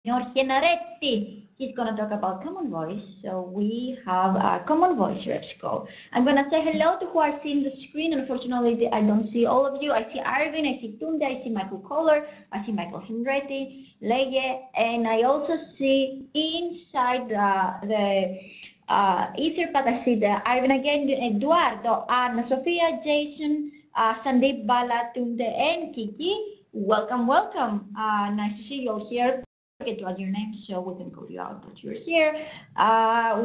Senor Genaretti. He's going to talk about Common Voice. So we have a Common Voice reps call. I'm going to say hello to who I see in the screen. Unfortunately, I don't see all of you. I see Arvin, I see Tunde, I see Michael Kohler, I see Michael Henretti, Leye, and I also see inside the Etherpad, I see the Arvin again, Eduardo, Anna, Sofia, Jason, Sandeep, Bala, Tunde, and Kiki. Welcome, welcome. Nice to see you all here. Forget to add your name so we can call you out that you're here.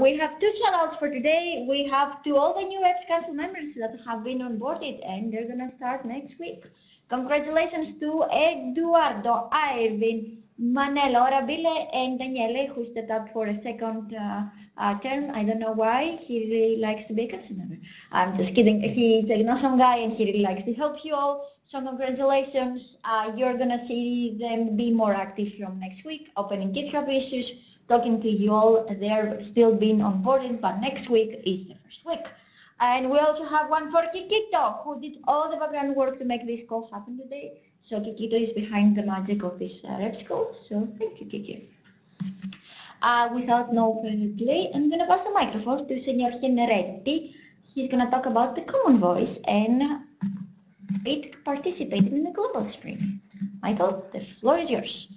We have two shoutouts for today. We have to all the new Reps Council members that have been onboarded and they're gonna start next week. Congratulations to Eduardo, Irvin, Manelo, Orabile, and Daniele, who stepped up for a second term. I don't know why. He really likes to be a council member. I'm just kidding. He's an awesome guy and he really likes to help you all. So congratulations. You're gonna see them be more active from next week, opening GitHub issues, talking to you all. They're still being onboarded, but next week is the first week. And we also have one for Kikito, who did all the background work to make this call happen today. So Kikito is behind the magic of this rep call. So thank you, Kiki. Without no further delay, I'm gonna pass the microphone to Senor Generetti. He's gonna talk about the Common Voice and it participated in the Global Sprint. Michael, the floor is yours.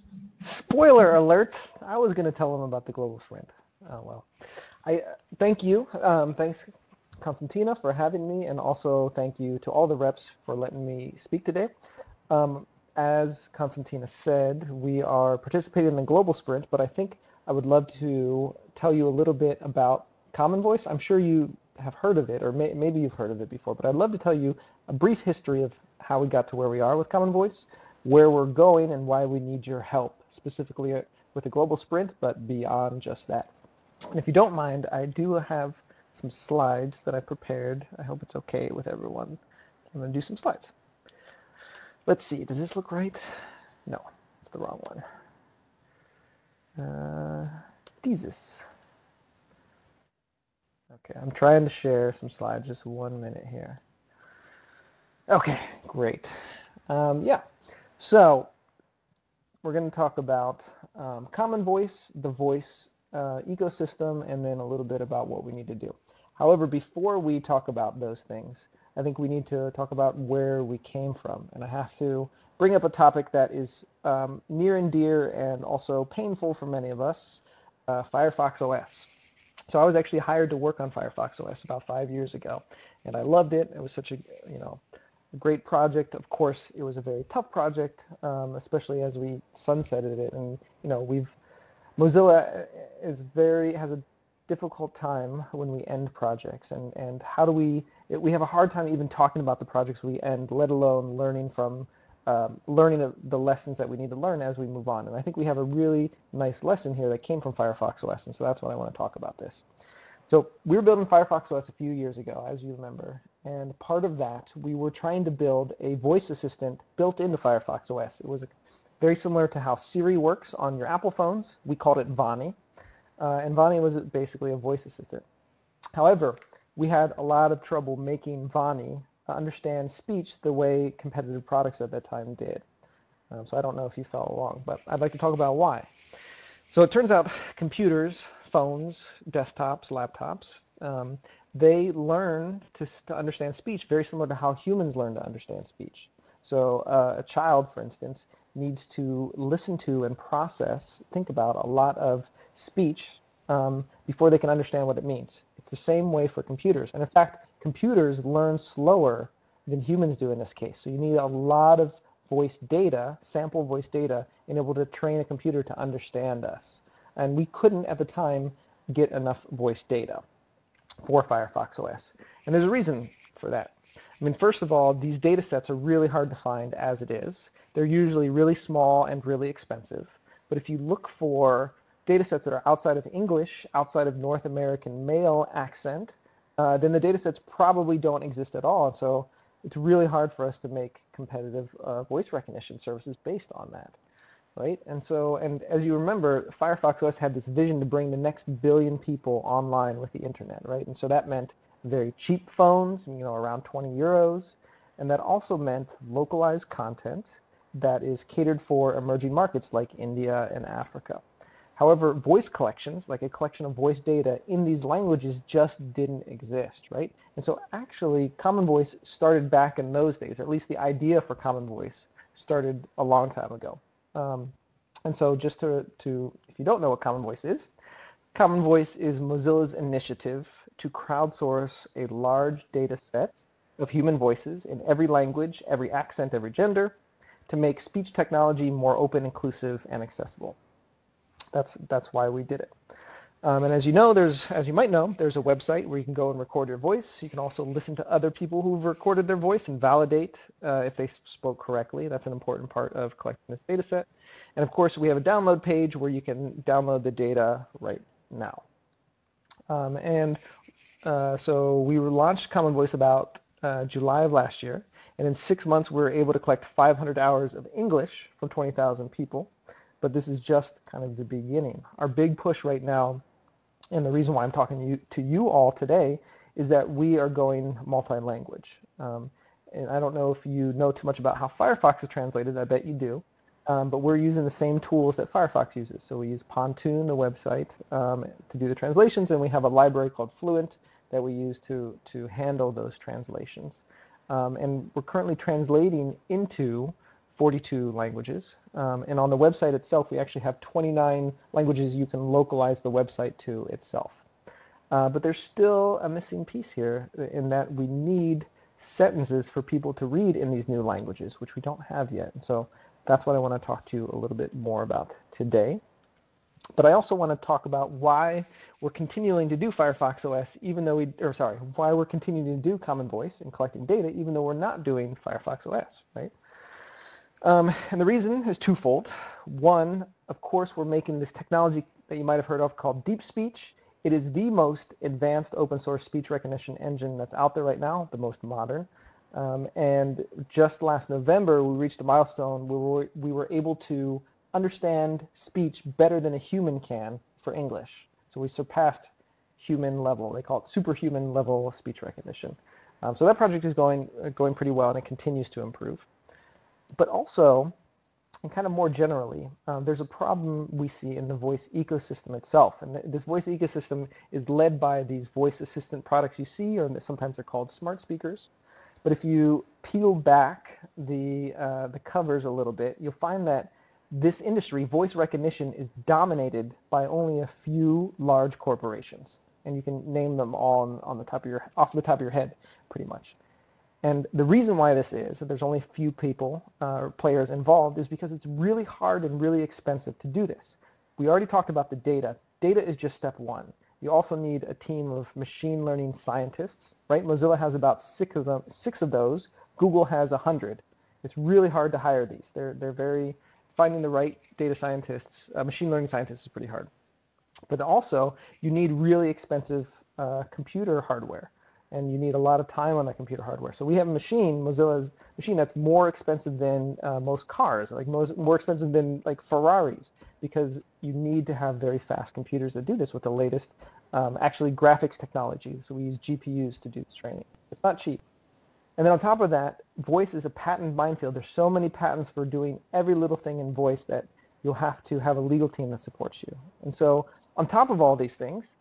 Spoiler alert! I was going to tell them about the Global Sprint. Oh well. Thank you. Thanks, Constantina, for having me, and also thank you to all the reps for letting me speak today. As Constantina said, we are participating in the Global Sprint, but I think I would love to tell you a little bit about Common Voice. I'm sure you have heard of it, or maybe you've heard of it before, but I'd love to tell you a brief history of how we got to where we are with Common Voice, where we're going, and why we need your help, specifically with the Global Sprint, but beyond just that. And if you don't mind, I do have some slides that I prepared. I hope it's okay with everyone. I'm going to do some slides. Let's see, does this look right? No, it's the wrong one. Thesis. Okay, I'm trying to share some slides, just 1 minute here. Okay, great. Yeah, so we're going to talk about Common Voice, the voice ecosystem, and then a little bit about what we need to do. However, before we talk about those things, I think we need to talk about where we came from. And I have to bring up a topic that is near and dear and also painful for many of us, Firefox OS. So I was actually hired to work on Firefox OS about 5 years ago, and I loved it. It was such a great project. Of course, it was a very tough project, especially as we sunsetted it. And Mozilla has a difficult time when we end projects, and how do we have a hard time even talking about the projects we end, let alone learning the lessons that we need to learn as we move on. And I think we have a really nice lesson here that came from Firefox OS, and so that's what I want to talk about this. So we were building Firefox OS a few years ago, as you remember, and part of that, we were trying to build a voice assistant built into Firefox OS. It was very similar to how Siri works on your Apple phones. We called it Vani, and Vani was basically a voice assistant. However, we had a lot of trouble making Vani understand speech the way competitive products at that time did. So I don't know if you follow along, but I'd like to talk about why. So it turns out computers, phones, desktops, laptops, they learn to understand speech very similar to how humans learn to understand speech. So a child, for instance, needs to listen to and think about a lot of speech before they can understand what it means. It's the same way for computers. And in fact, computers learn slower than humans do in this case. So you need a lot of voice data, sample voice data, in order to train a computer to understand us. And we couldn't, at the time, get enough voice data for Firefox OS. And there's a reason for that. I mean, first of all, these data sets are really hard to find as it is. They're usually really small and really expensive. But if you look for data sets that are outside of English, outside of North American male accent, then the data sets probably don't exist at all. And so it's really hard for us to make competitive voice recognition services based on that. Right? And as you remember, Firefox OS had this vision to bring the next billion people online with the internet, right? And so that meant very cheap phones, around 20 euros. And that also meant localized content, that is catered for emerging markets like India and Africa. However, voice collections, like a collection of voice data in these languages, just didn't exist, right? And so actually, Common Voice started back in those days, at least the idea for Common Voice started a long time ago. And so just to if you don't know what Common Voice is Mozilla's initiative to crowdsource a large data set of human voices in every language, every accent, every gender, to make speech technology more open, inclusive, and accessible. That's why we did it. And as you might know, there's a website where you can go and record your voice. You can also listen to other people who've recorded their voice and validate if they spoke correctly. That's an important part of collecting this data set. And of course, we have a download page where you can download the data right now. So we launched Common Voice about July of last year. And in 6 months, we were able to collect 500 hours of English from 20,000 people. But this is just kind of the beginning. Our big push right now, and the reason why I'm talking to you all today, is that we are going multi-language. And I don't know if you know too much about how Firefox is translated. I bet you do. But we're using the same tools that Firefox uses. So we use Pontoon, the website, to do the translations, and we have a library called Fluent that we use to handle those translations. And we're currently translating into 42 languages. And on the website itself, we actually have 29 languages you can localize the website to itself. But there's still a missing piece here in that we need sentences for people to read in these new languages, which we don't have yet. And so that's what I want to talk to you a little bit more about today. But I also want to talk about why we're continuing to do Firefox OS, why we're continuing to do Common Voice and collecting data, even though we're not doing Firefox OS, right? And the reason is twofold. One, of course, we're making this technology that you might have heard of called Deep Speech. It is the most advanced open source speech recognition engine that's out there right now, the most modern. And just last November, we reached a milestone where we were able to understand speech better than a human can for English. So we surpassed human level. They call it superhuman level speech recognition. So that project is going pretty well, and it continues to improve. But also, and kind of more generally, there's a problem we see in the voice ecosystem itself. And this voice ecosystem is led by these voice assistant products you see, or sometimes they're called smart speakers. But if you peel back the covers a little bit, you'll find that this industry, voice recognition, is dominated by only a few large corporations. And you can name them all off the top of your head, pretty much. And the reason why this is that there's only few people or players involved is because it's really hard and really expensive to do this. We already talked about the data. Data is just step one. You also need a team of machine learning scientists, right? Mozilla has about six of those. Google has 100. It's really hard to hire these. Finding the right data scientists, machine learning scientists is pretty hard. But also, you need really expensive computer hardware. And you need a lot of time on that computer hardware. So we have Mozilla's machine that's more expensive than most cars, like more expensive than like Ferraris, because you need to have very fast computers that do this with the latest, actually graphics technology. So we use GPUs to do this training. It's not cheap. And then on top of that, voice is a patent minefield. There's so many patents for doing every little thing in voice that you'll have to have a legal team that supports you. And so on top of all these things,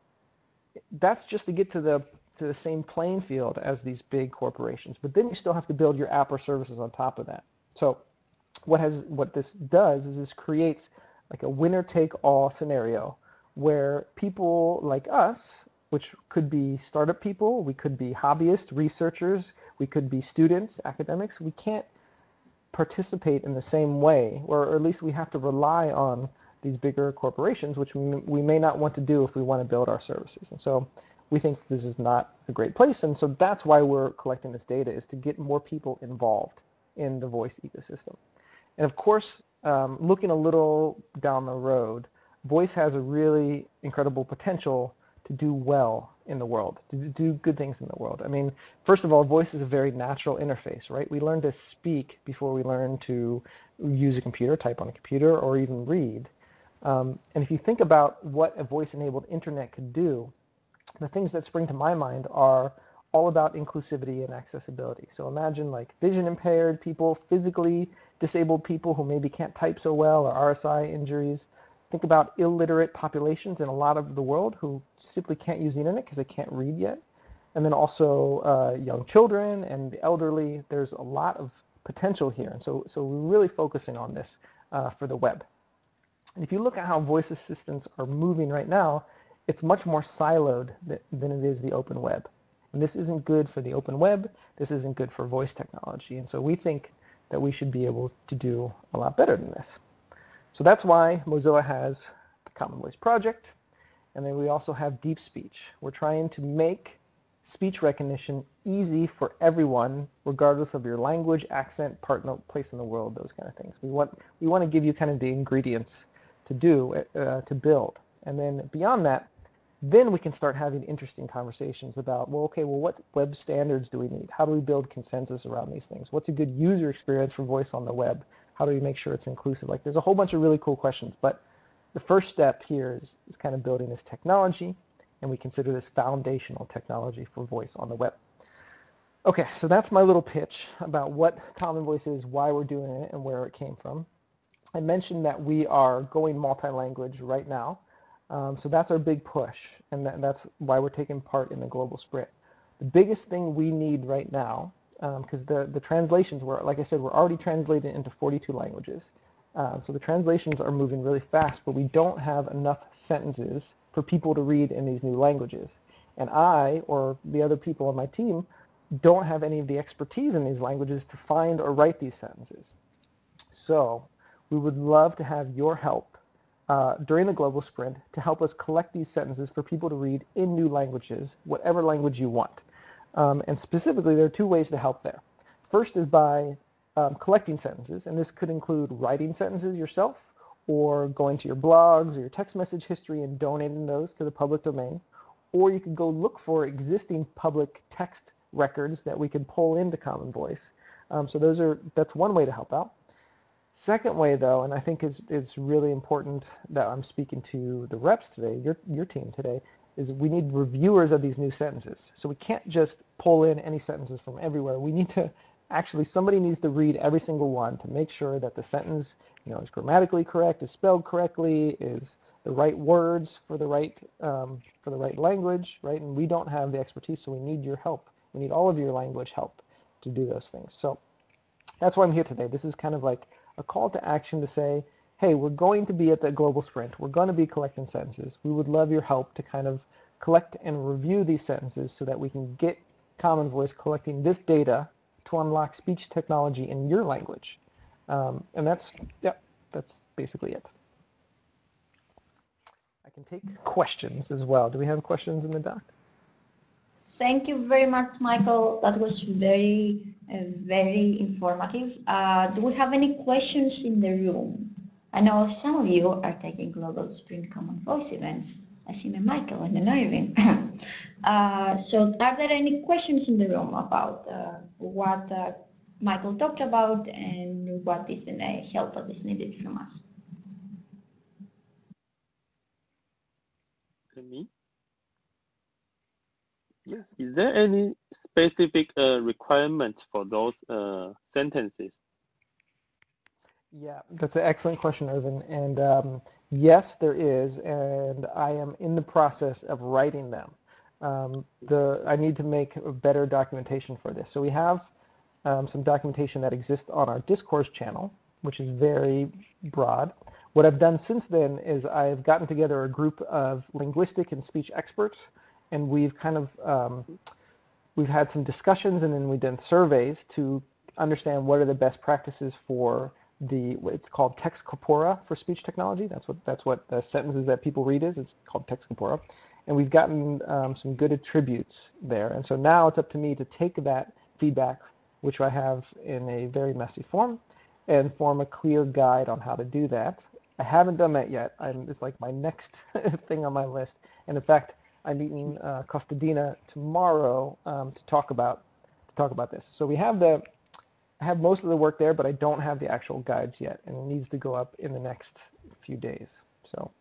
that's just to get to the same playing field as these big corporations. But then you still have to build your app or services on top of that. So what this does is this creates like a winner-take-all scenario where people like us, which could be startup people, we could be hobbyists, researchers, we could be students, academics, we can't participate in the same way, or at least we have to rely on these bigger corporations, which we may not want to do if we want to build our services. And so we think this is not a great place, and so that's why we're collecting this data, is to get more people involved in the voice ecosystem. And of course, looking a little down the road, voice has a really incredible potential to do well in the world, to do good things in the world. I mean, first of all, voice is a very natural interface, right? We learn to speak before we learn to use a computer, type on a computer, or even read. And if you think about what a voice-enabled internet could do, the things that spring to my mind are all about inclusivity and accessibility. So imagine like vision impaired people, physically disabled people who maybe can't type so well, or RSI injuries. Think about illiterate populations in a lot of the world who simply can't use the internet because they can't read yet. And then also young children and the elderly. There's a lot of potential here. And so we're really focusing on this for the web. And if you look at how voice assistants are moving right now, it's much more siloed than it is the open web. And this isn't good for the open web. This isn't good for voice technology. And so we think that we should be able to do a lot better than this. So that's why Mozilla has the Common Voice Project. And then we also have Deep Speech. We're trying to make speech recognition easy for everyone, regardless of your language, accent, partner, place in the world, those kind of things. We want to give you kind of the ingredients to do, to build. And then beyond that, then we can start having interesting conversations about, well, okay, well, what web standards do we need? How do we build consensus around these things? What's a good user experience for voice on the web? How do we make sure it's inclusive? Like, there's a whole bunch of really cool questions, but the first step here is kind of building this technology, and we consider this foundational technology for voice on the web. Okay, so that's my little pitch about what Common Voice is, why we're doing it, and where it came from. I mentioned that we are going multi-language right now. So that's our big push, and that's why we're taking part in the global sprint. The biggest thing we need right now, because the translations were, like I said, we're already translated into 42 languages. So the translations are moving really fast, but we don't have enough sentences for people to read in these new languages. And I, or the other people on my team, don't have any of the expertise in these languages to find or write these sentences. So we would love to have your help during the global sprint to help us collect these sentences for people to read in new languages, whatever language you want. And specifically, there are two ways to help there. First is by collecting sentences, and this could include writing sentences yourself, or going to your blogs or your text message history and donating those to the public domain. Or you could go look for existing public text records that we can pull into Common Voice. So that's one way to help out. Second way, though, and I think it's really important that I'm speaking to the reps today, your team today, is we need reviewers of these new sentences. So we can't just pull in any sentences from everywhere. We need to actually, somebody needs to read every single one to make sure that the sentence, is grammatically correct, is spelled correctly, is the right words for the right language, right? And we don't have the expertise, so we need your help. We need all of your language help to do those things. So that's why I'm here today. This is kind of like a call to action to say, hey, we're going to be at the global sprint. We're going to be collecting sentences. We would love your help to kind of collect and review these sentences so that we can get Common Voice collecting this data to unlock speech technology in your language. And that's basically it. I can take questions as well. Do we have questions in the doc? Thank you very much, Michael. That was very, very informative. Do we have any questions in the room? I know some of you are taking Global Sprint Common Voice events. I see my Michael and an Irving. So are there any questions in the room about what Michael talked about and what is the help that is needed from us? Me? Yes. Is there any specific requirements for those sentences? Yeah, that's an excellent question, Irvin. And yes, there is, and I am in the process of writing them. I need to make a better documentation for this. So we have some documentation that exists on our Discourse channel, which is very broad. What I've done since then is I've gotten together a group of linguistic and speech experts, and we've kind of we've had some discussions, and then we've done surveys to understand what are the best practices for it's called text corpora for speech technology. That's what the sentences that people read is. It's called text corpora, and we've gotten some good attributes there. And so now it's up to me to take that feedback, which I have in a very messy form, and form a clear guide on how to do that. I haven't done that yet. It's like my next thing on my list. And in fact, I'm meeting Costadina tomorrow to talk about this. So I have most of the work there, but I don't have the actual guides yet, and it needs to go up in the next few days. So,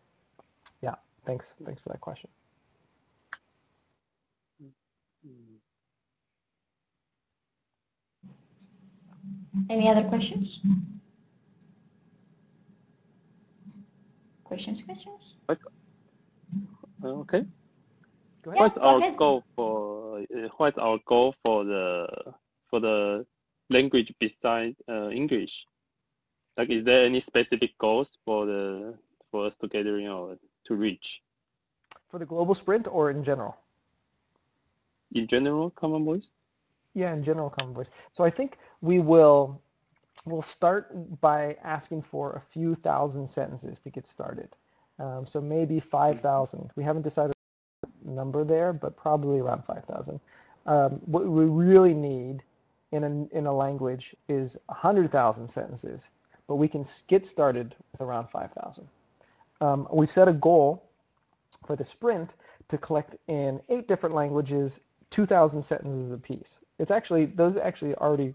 yeah, thanks for that question. Any other questions? Questions? What's okay? Go Yeah, ahead. What's go our ahead. goal for what's our goal for the language besides English? Like, is there any specific goals for us to gathering or to reach For the global sprint or in general? in general, Common Voice? Yeah, in general, Common Voice. So I think we'll start by asking for a few thousand sentences to get started. So maybe 5,000. We haven't decided the number there, but probably around 5,000. What we really need in a language is 100,000 sentences, but we can get started with around 5,000. We've set a goal for the sprint to collect in 8 different languages 2,000 sentences apiece. Those actually already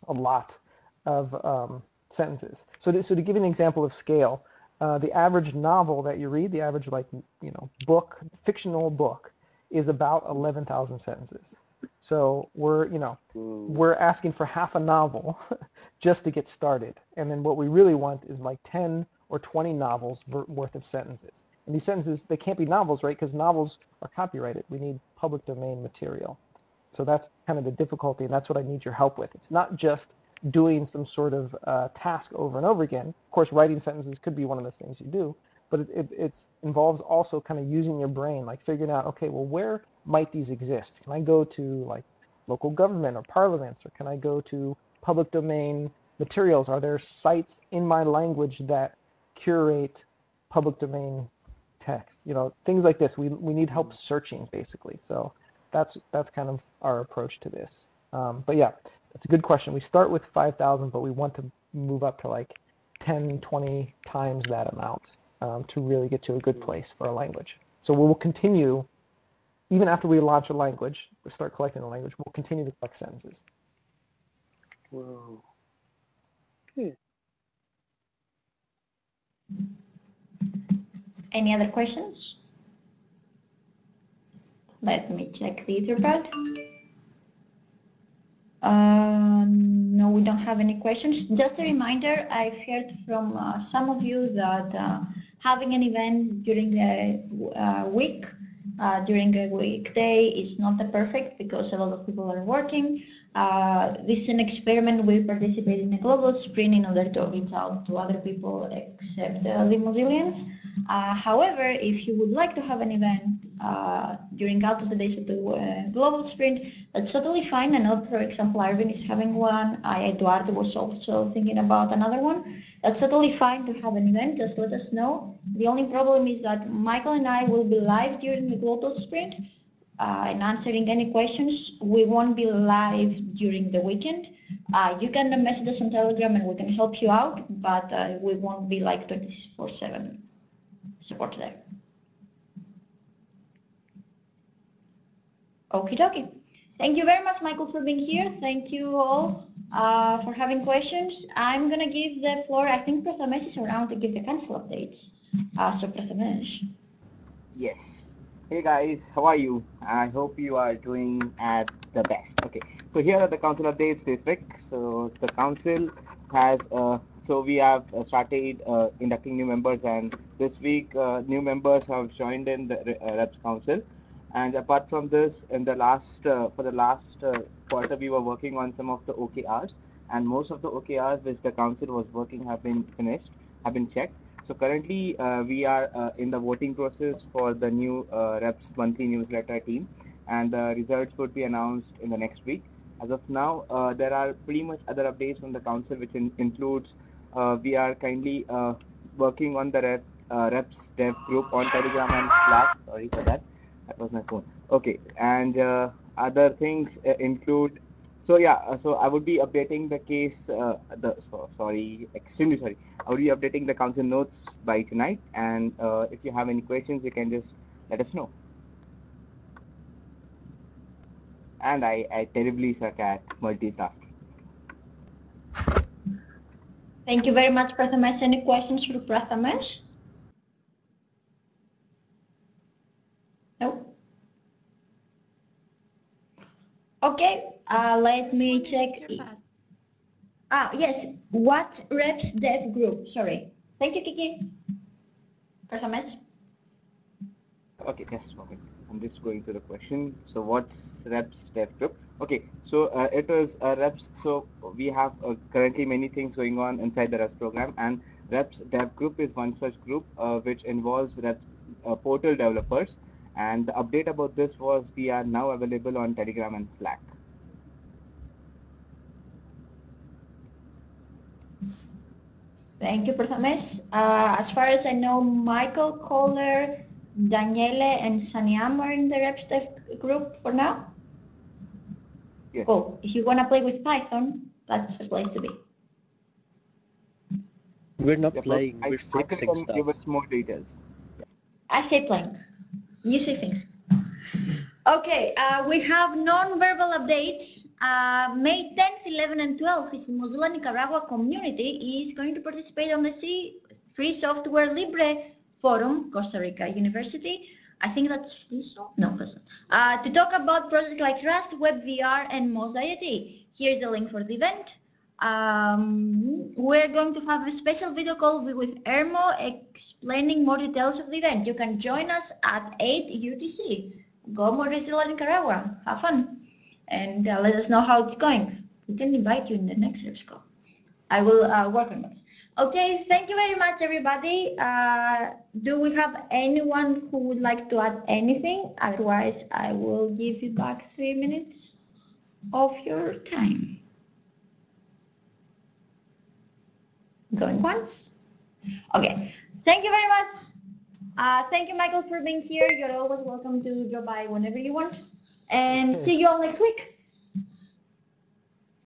a lot of sentences. So to give you an example of scale, the average novel that you read, the average book, fictional book, is about 11,000 sentences. So we're asking for half a novel just to get started, and then what we really want is like 10 or 20 novels worth of sentences. And these sentences, they can't be novels, right? Because novels are copyrighted. We need public domain material. So that's kind of the difficulty, and that's what I need your help with. It's not just doing some sort of task over and over again. Of course, writing sentences could be one of those things you do, but it involves also kind of using your brain, like figuring out, okay, well, where might these exist? Can I go to like local government or parliaments, or can I go to public domain materials? Are there sites in my language that curate public domain text? Things like this. We need help searching, basically. So that's kind of our approach to this. But yeah, it's a good question. We start with 5,000, but we want to move up to like 10, 20 times that amount to really get to a good place for a language. So we will continue, even after we launch a language, we start collecting a language, we'll continue to collect sentences. Wow. Okay. Any other questions? Let me check the Etherpad. No, we don't have any questions. Just a reminder, I've heard from some of you that having an event during the week, during a weekday is not the perfect because a lot of people are working. This is an experiment. We participate in a global sprint in order to reach out to other people except the Mozillians. However, if you would like to have an event during out of the days of the global sprint, that's totally fine. I know, for example, Arvin is having one. Eduardo was also thinking about another one. That's totally fine to have an event. Just let us know. The only problem is that Michael and I will be live during the global sprint and answering any questions. We won't be live during the weekend. You can message us on Telegram and we can help you out, but we won't be like 24/7 support there. Okie dokie. Thank you very much, Michael, for being here. Thank you all for having questions. I'm going to give the floor, I think Prathamesh is around to give the council updates. So Prathamesh. Yes. Hey guys, how are you? I hope you are doing at the best. Okay, so here are the council updates this week. So the council has, so we have started inducting new members, and this week new members have joined in the Reps Council. And apart from this, in the last for the last quarter, we were working on some of the OKRs, and most of the OKRs which the council was working have been finished, have been checked. So currently, we are in the voting process for the new Reps monthly newsletter team, and the results would be announced in the next week. As of now, there are pretty much other updates from the council, which includes we are kindly working on the Reps dev group on Telegram and Slack. Sorry for that. That was my phone. Okay, and other things include. So yeah, so I would be updating the case. Extremely sorry. I will be updating the council notes by tonight, and if you have any questions, you can just let us know. And I terribly suck at multitasking. Thank you very much, Prathamesh. Any questions for Prathamesh? No? Okay, let me check. Yes, what reps dev group? Sorry. Thank you, Kiki. Perhaps. Okay, just a moment. I'm just going to the question. So what's reps dev group? Okay, so it is reps. So we have currently many things going on inside the reps program, and reps dev group is one such group which involves reps portal developers. And the update about this was we are now available on Telegram and Slack. Thank you, Prathamesh. As far as I know, Michael Kohler, Daniele, and Sanyam are in the reps dev group for now. Yes. Cool. If you want to play with Python, that's the place to be. We're not Yeah, playing, I we're fixing can give stuff. us more details. I say playing. You say things. Okay, we have non-verbal updates. May 10th, 11, and 12 is Mozilla Nicaragua community is going to participate on the Free Software Libre Forum, Costa Rica University. I think that's FLISO? No, that's not. To talk about projects like Rust, WebVR, and MozIoT. Here's the link for the event. We're going to have a special video call with Ermo explaining more details of the event. You can join us at 8 UTC. Go Mozilla Nicaragua, have fun, and let us know how it's going. We can invite you in the next reps call. I will work on it. Okay, thank you very much, everybody. Do we have anyone who would like to add anything? Otherwise, I will give you back 3 minutes of your time. Going once? Okay, thank you very much. Thank you, Michael, for being here. You're always welcome to drop by whenever you want. And see you all next week.